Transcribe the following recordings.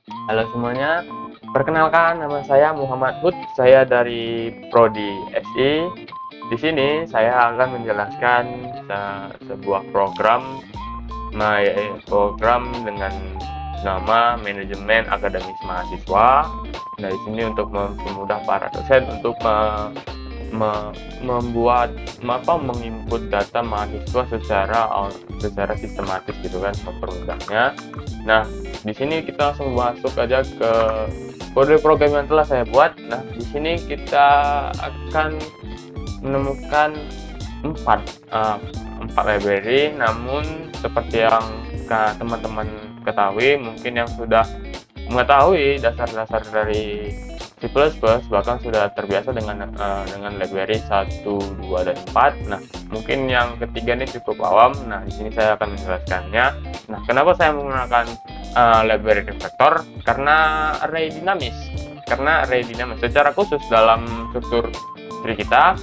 Halo semuanya, perkenalkan nama saya Muhammad Hud, saya dari Prodi SI. Di sini saya akan menjelaskan sebuah program dengan nama Manajemen Akademis Mahasiswa. Nah, di sini untuk mempermudah para dosen untuk menginput data mahasiswa secara sistematis gitu kan, mempermudahnya. Nah, di sini kita langsung masuk aja ke kode program yang telah saya buat. Nah, di sini kita akan menemukan empat empat library, namun seperti yang teman-teman ketahui, mungkin yang sudah mengetahui dasar-dasar dari C++, bahkan sudah terbiasa dengan library 1, 2, dan 4. Nah, mungkin yang ketiga ini cukup awam. Nah, di sini saya akan menjelaskannya. Nah, kenapa saya menggunakan library refactor? Karena array dinamis. Secara khusus dalam struktur tree kita,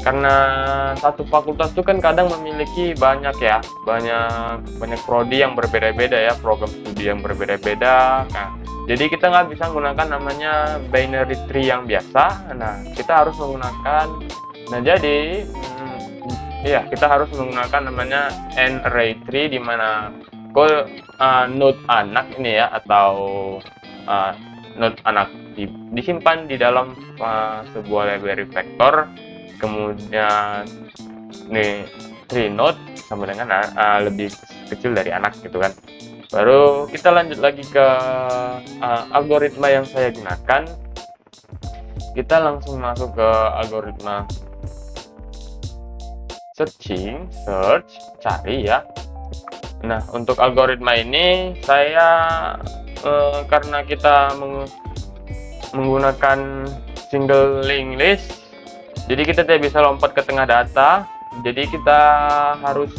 karena satu fakultas itu kan kadang memiliki banyak prodi yang berbeda-beda ya, program studi yang berbeda-beda. Nah, jadi kita nggak bisa menggunakan namanya binary tree yang biasa. Nah, kita harus menggunakan, nah jadi kita harus menggunakan namanya n-array tree, di mana node anak ini ya, atau node anak disimpan di dalam sebuah library vector. Kemudian nih tree node sama dengan lebih kecil dari anak gitu kan. Baru kita lanjut lagi ke algoritma yang saya gunakan. Kita langsung masuk ke algoritma search, cari ya. Nah, untuk algoritma ini saya karena kita menggunakan single linked list, jadi kita tidak bisa lompat ke tengah data. Jadi kita harus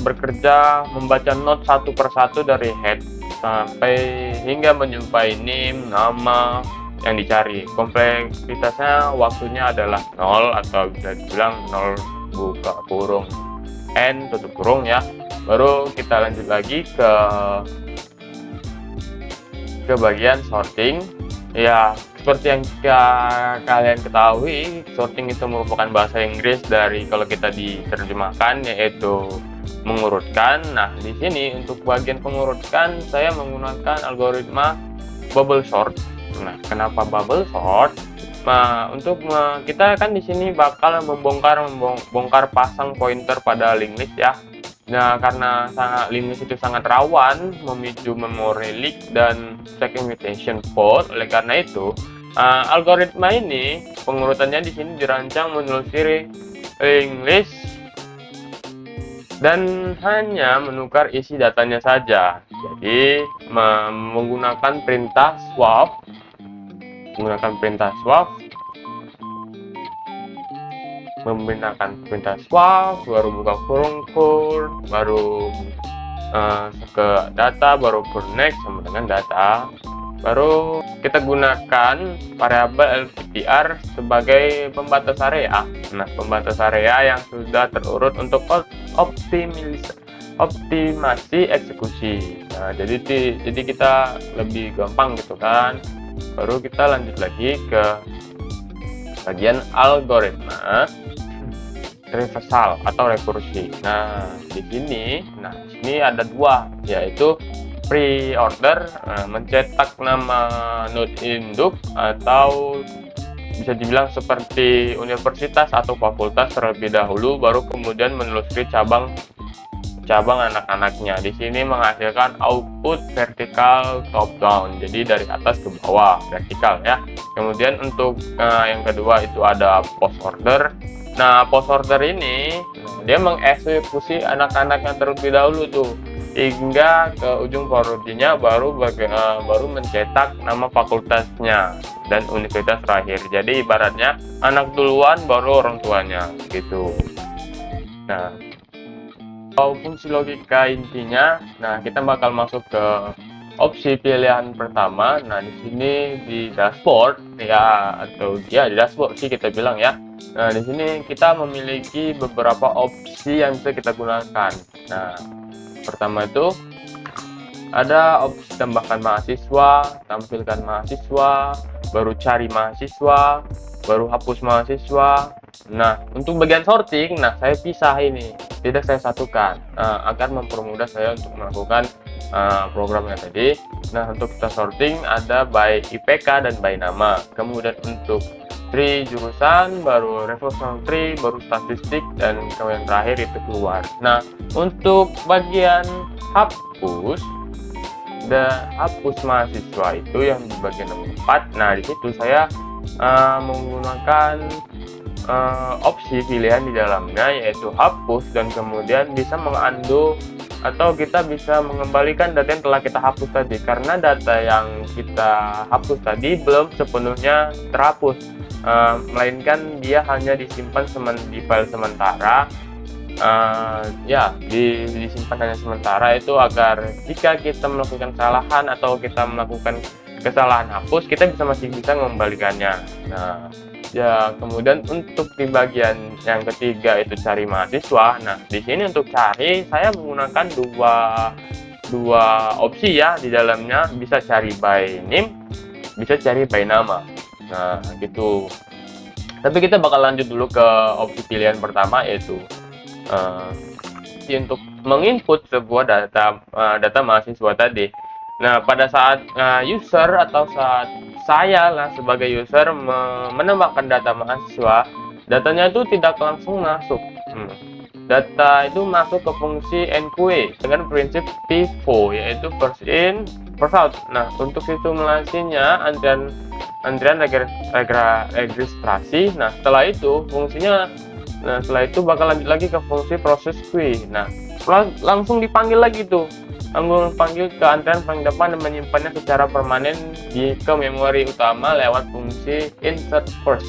bekerja membaca node satu persatu dari head sampai hingga menjumpai name, nama yang dicari. Kompleksitasnya waktunya adalah 0, atau bisa dibilang 0 buka kurung n tutup kurung ya. Baru kita lanjut lagi ke bagian sorting ya. Seperti yang kalian ketahui, sorting itu merupakan bahasa Inggris dari kalau kita diterjemahkan, yaitu mengurutkan. Nah, di sini untuk bagian pengurutkan saya menggunakan algoritma bubble sort. Nah, kenapa bubble sort? Nah, kita kan di sini bakal membongkar pasang pointer pada linked list ya. Nah, karena linked list itu sangat rawan memicu memory leak dan segmentation fault. Oleh karena itu, algoritma ini pengurutannya di sini dirancang menelusuri linked list dan hanya menukar isi datanya saja. Jadi menggunakan perintah swap, baru buka kurung baru ke data, baru put next sama dengan data. Baru kita gunakan variabel LPTR sebagai pembatas area. Nah, pembatas area yang sudah terurut untuk optimasi eksekusi. Nah, jadi kita lebih gampang gitu kan. Baru kita lanjut lagi ke bagian algoritma reversal atau rekursi. Nah, di sini ada dua, yaitu pre-order, mencetak nama node induk, atau bisa dibilang seperti universitas atau fakultas terlebih dahulu, baru kemudian menelusuri cabang anak-anaknya. Di sini menghasilkan output vertikal top down, jadi dari atas ke bawah, vertikal ya. Kemudian untuk yang kedua itu ada post order. Nah, post order ini dia mengeksekusi anak-anak yang terlebih dahulu tuh hingga ke ujung prodinya, baru mencetak nama fakultasnya dan universitas terakhir. Jadi ibaratnya anak duluan baru orang tuanya gitu. Nah, fungsi logika intinya, nah kita bakal masuk ke opsi pilihan pertama. Nah, di sini di dashboard ya, atau ya di dashboard sih kita bilang ya. Nah, di sini kita memiliki beberapa opsi yang bisa kita gunakan. Nah, pertama itu Ada opsi tambahkan mahasiswa, tampilkan mahasiswa, baru cari mahasiswa, baru hapus mahasiswa. Nah, untuk bagian sorting, nah saya pisah ini, tidak saya satukan, agar mempermudah saya untuk melakukan programnya tadi. Nah, untuk kita sorting ada by IPK dan by nama. Kemudian untuk tree jurusan, baru revolutional tree, baru statistik, dan kemudian terakhir itu keluar. Nah, untuk bagian hapus hapus mahasiswa itu yang di bagian nomor 4. Nah, di situ saya menggunakan opsi pilihan di dalamnya, yaitu hapus, dan kemudian bisa mengundo atau kita bisa mengembalikan data yang telah kita hapus tadi, karena data yang kita hapus tadi belum sepenuhnya terhapus, melainkan dia hanya disimpan di file sementara. Ya, disimpan hanya sementara itu agar jika kita melakukan kesalahan atau kita melakukan kesalahan hapus, kita masih bisa mengembalikannya. Nah, ya, kemudian untuk di bagian yang ketiga itu cari mahasiswa. Nah, di sini untuk cari saya menggunakan dua opsi ya di dalamnya, bisa cari by name, bisa cari by nama. Nah, gitu. Tapi kita bakal lanjut dulu ke opsi pilihan pertama, yaitu untuk menginput sebuah data mahasiswa tadi. Nah, pada saat user atau saat saya lah sebagai user menambahkan data mahasiswa, datanya itu tidak langsung masuk. Data itu masuk ke fungsi enqueue dengan prinsip FIFO, yaitu first in first out. Nah, untuk simulasinya antrian registrasi. Nah, setelah itu bakal lanjut lagi ke fungsi proses queue. Nah, langsung dipanggil lagi tuh, langsung panggil ke antrian paling depan dan menyimpannya secara permanen ke memori utama lewat fungsi insert first.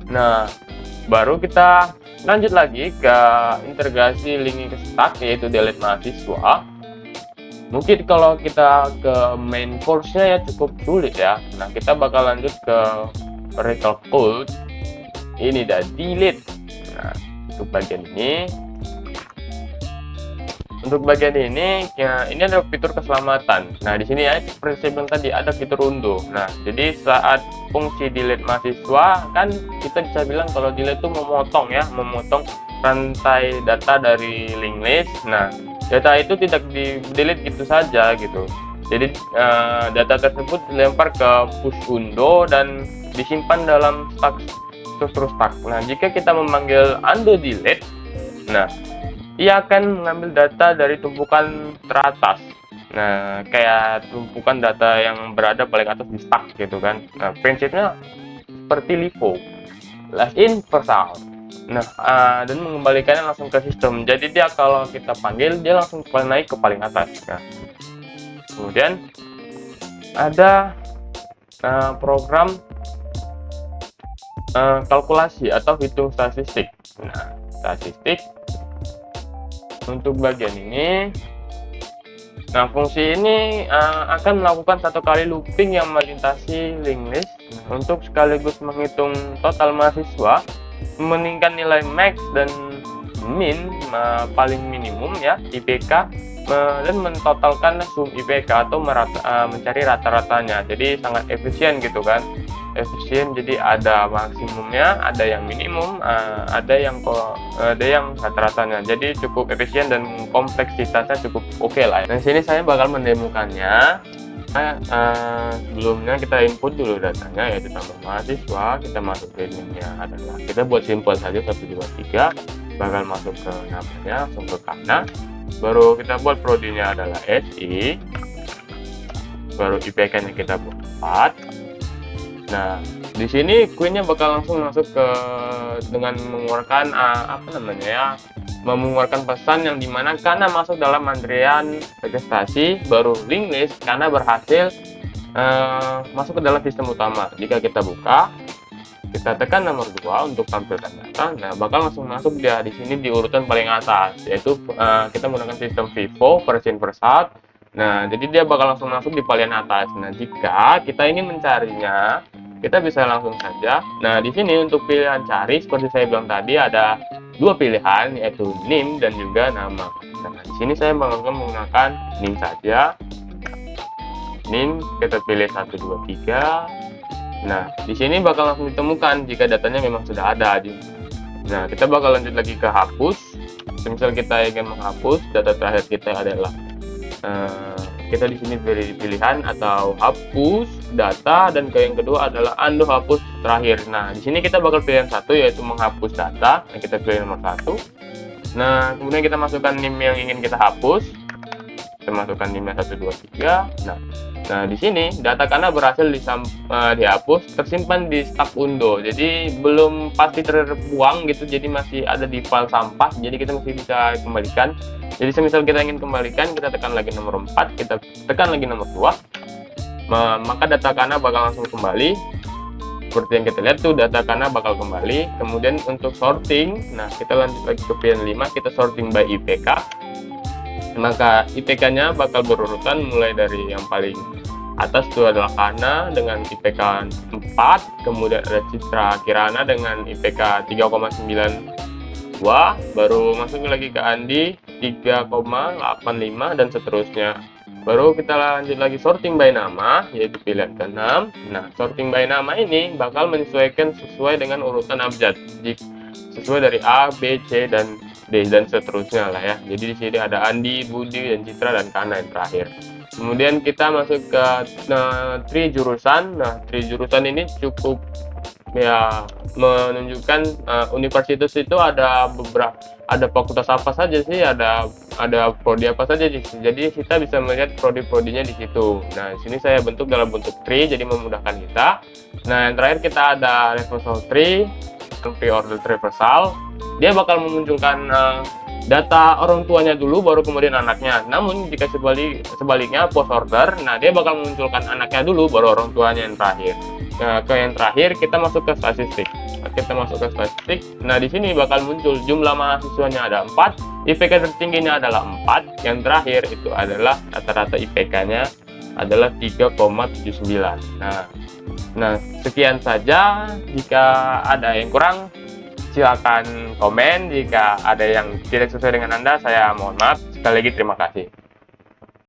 Nah, baru kita lanjut lagi ke integrasi link ke stack, yaitu delete mahasiswa. Mungkin kalau kita ke main course-nya ya cukup sulit ya. Nah, kita bakal lanjut ke recall code. Ini dah delete. Nah, untuk bagian ini ya, ini ada fitur keselamatan. Nah, di sini ya seperti saya bilang tadi ada fitur undo. Nah, jadi saat fungsi delete mahasiswa kan kita bisa bilang kalau delete itu memotong rantai data dari link list. Nah, data itu tidak di delete gitu saja gitu. Jadi data tersebut dilempar ke push undo dan disimpan dalam struktur stack. Nah, jika kita memanggil undo delete, nah ia akan mengambil data dari tumpukan teratas. Nah, kayak tumpukan data yang berada paling atas di stack gitu kan. Nah, prinsipnya seperti LIFO, last in first out. Nah, dan mengembalikannya langsung ke sistem. Jadi dia kalau kita panggil dia langsung naik ke paling atas. Nah, kemudian ada program kalkulasi atau hitung statistik. Nah, statistik untuk bagian ini, nah fungsi ini akan melakukan satu kali looping yang melintasi link list untuk sekaligus menghitung total mahasiswa, membandingkan nilai max dan min paling minimum ya IPK, dan mentotalkan sum IPK atau mencari rata-ratanya. Jadi sangat efisien gitu kan, efisien. Jadi ada maksimumnya, ada yang minimum, ada yang rata-ratanya. Jadi cukup efisien dan kompleksitasnya cukup oke lah. Nah, sini saya bakal mendemokannya. Sebelumnya kita input dulu datanya, yaitu tambah mahasiswa. Kita masuk ke ininya adalah, kita buat simpel saja 123, bakal masuk ke namanya, langsung ke kanan. Baru kita buat prodinya adalah SI, baru IPK nya kita buat 4. Nah, di sini queue-nya bakal langsung masuk ke dengan mengeluarkan mengeluarkan pesan yang dimana karena masuk dalam antrian registrasi, baru link list karena berhasil masuk ke dalam sistem utama. Jika kita buka, kita tekan nomor 2 untuk tampilkan data. Nah, bakal langsung masuk dia di sini di urutan paling atas, yaitu kita menggunakan sistem FIFO, first in first out. Nah, jadi dia bakal langsung masuk di paling atas. Nah, jika kita ini mencarinya, kita bisa langsung saja. Nah, di sini untuk pilihan cari seperti saya bilang tadi ada dua pilihan, yaitu name dan juga nama. Nah, di sini saya bakal menggunakan NIM saja. NIM kita pilih 123. Nah, di sini bakal langsung ditemukan jika datanya memang sudah ada. Nah, kita bakal lanjut lagi ke hapus. Misal kita ingin menghapus data terakhir kita adalah kita di sini beri pilihan atau hapus data, dan yang kedua adalah undo hapus terakhir. Nah, di sini kita bakal pilih yang satu, yaitu menghapus data. Nah, kita pilih nomor 1. Nah, kemudian kita masukkan NIM yang ingin kita hapus. Kita masukkan NIM 123. Nah, di sini data karena berhasil dihapus tersimpan di staf undo. Jadi belum pasti terbuang gitu. Jadi masih ada di file sampah. Jadi kita masih bisa kembalikan. Jadi semisal kita ingin kembalikan, kita tekan lagi nomor 4, kita tekan lagi nomor 2. Maka data karena bakal langsung kembali. Seperti yang kita lihat tuh, data karena bakal kembali. Kemudian untuk sorting, nah kita lanjut lagi ke pilihan 5, kita sorting by IPK. Maka IPK-nya bakal berurutan mulai dari yang paling atas itu adalah Kana dengan IPK 4, kemudian ada Citra Kirana dengan IPK 3,92, baru masuk lagi ke Andi 3,85 dan seterusnya. Baru kita lanjut lagi sorting by nama, yaitu pilihan ke-6. Nah, sorting by nama ini bakal menyesuaikan sesuai dengan urutan abjad, sesuai dari A, B, C, dan D dan seterusnya lah ya. Jadi di sini ada Andi, Budi, dan Citra, dan Kana yang terakhir. Kemudian kita masuk ke tree jurusan. Nah, tree jurusan ini cukup ya menunjukkan universitas itu ada beberapa, ada fakultas apa saja sih, ada prodi apa saja sih. Jadi kita bisa melihat prodi-prodinya di situ. Nah, di sini saya bentuk dalam bentuk tree jadi memudahkan kita. Nah, yang terakhir kita ada reversal tree, pre-order reversal. Dia bakal memunculkan data orang tuanya dulu baru kemudian anaknya. Namun jika sebaliknya post order, nah dia bakal memunculkan anaknya dulu baru orang tuanya yang terakhir. Nah, ke yang terakhir kita masuk ke statistik. Nah, di sini bakal muncul jumlah mahasiswanya ada 4, IPK tertingginya adalah 4, yang terakhir itu adalah rata-rata IPK-nya adalah 3,79. Nah, sekian saja. Jika ada yang kurang, silakan komen. Jika ada yang tidak sesuai dengan Anda, saya mohon maaf. Sekali lagi terima kasih.